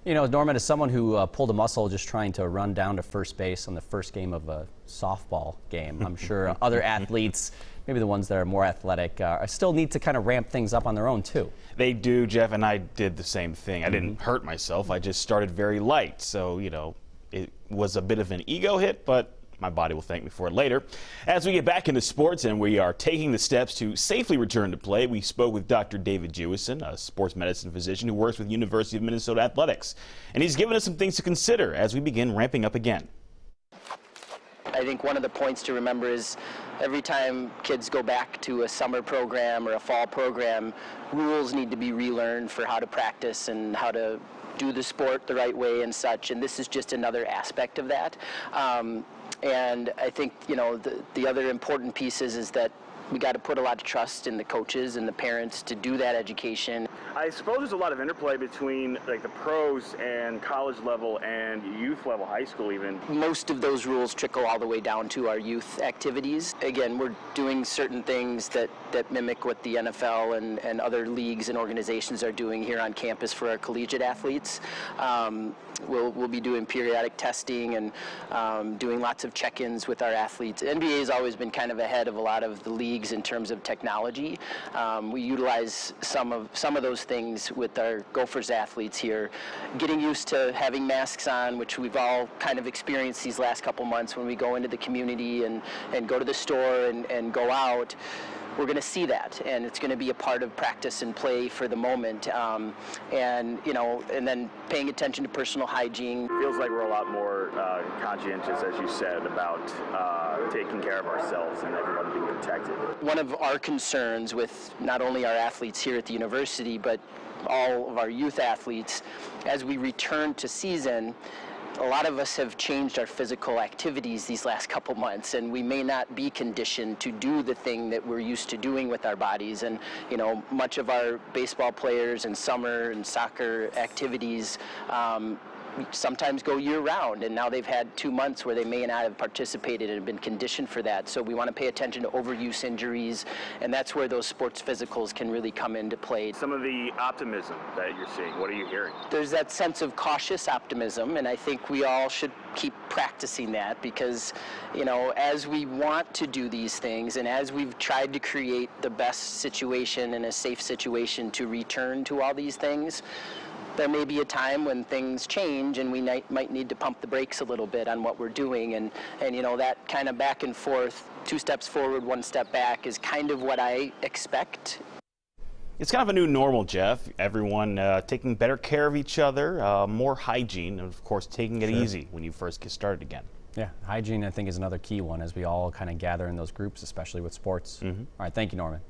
You know, Norman, as someone who pulled a muscle just trying to run down to first base on the first game of a softball game, I'm sure other athletes, maybe the ones that are more athletic, still need to kind of ramp things up on their own, too. They do, Jeff, and I did the same thing. I didn't hurt myself. I just started very light. So, you know, it was a bit of an ego hit, but my body will thank me for it later. As we get back into sports and we are taking the steps to safely return to play, we spoke with Dr. David Jewison, a sports medicine physician who works with University of Minnesota Athletics. And he's given us some things to consider as we begin ramping up again. I think one of the points to remember is every time kids go back to a summer program or a fall program, rules need to be relearned for how to practice and how to do the sport the right way and such, and this is just another aspect of that. And I think, you know, the other important piece is that we got to put a lot of trust in the coaches and the parents to do that education. I suppose there's a lot of interplay between like the pros and college level and youth level, high school even. Most of those rules trickle all the way down to our youth activities. Again, we're doing certain things that mimic what the NFL and other leagues and organizations are doing here on campus for our collegiate athletes. We'll be doing periodic testing and doing lots of check-ins with our athletes. NBA has always been kind of ahead of a lot of the leagues in terms of technology. We utilize some of those things with our Gophers athletes here. Getting used to having masks on, which we've all kind of experienced these last couple months when we go into the community and go to the store and go out. We're going to see that, and it's going to be a part of practice and play for the moment. And you know, and then paying attention to personal hygiene. Feels like we're a lot more conscientious, as you said, about taking care of ourselves and everyone being protected. One of our concerns with not only our athletes here at the university, but all of our youth athletes, as we return to season, a lot of us have changed our physical activities these last couple months, and we may not be conditioned to do the thing that we're used to doing with our bodies. And you know, much of our baseball players and summer and soccer activities sometimes go year-round, and now they've had 2 months where they may not have participated and been conditioned for that. So we want to pay attention to overuse injuries, and that's where those sports physicals can really come into play. Some of the optimism that you're seeing, what are you hearing? There's that sense of cautious optimism, and I think we all should keep practicing that, because, you know, as we want to do these things and as we've tried to create the best situation and a safe situation to return to all these things, there may be a time when things change and we might need to pump the brakes a little bit on what we're doing, and you know, that kind of back and forth, 2 steps forward, 1 step back is kind of what I expect. It's kind of a new normal, Jeff. Everyone taking better care of each other, more hygiene, and of course taking it easy when you first get started again. Yeah, hygiene I think is another key one as we all kind of gather in those groups, especially with sports. All right, thank you, Norman.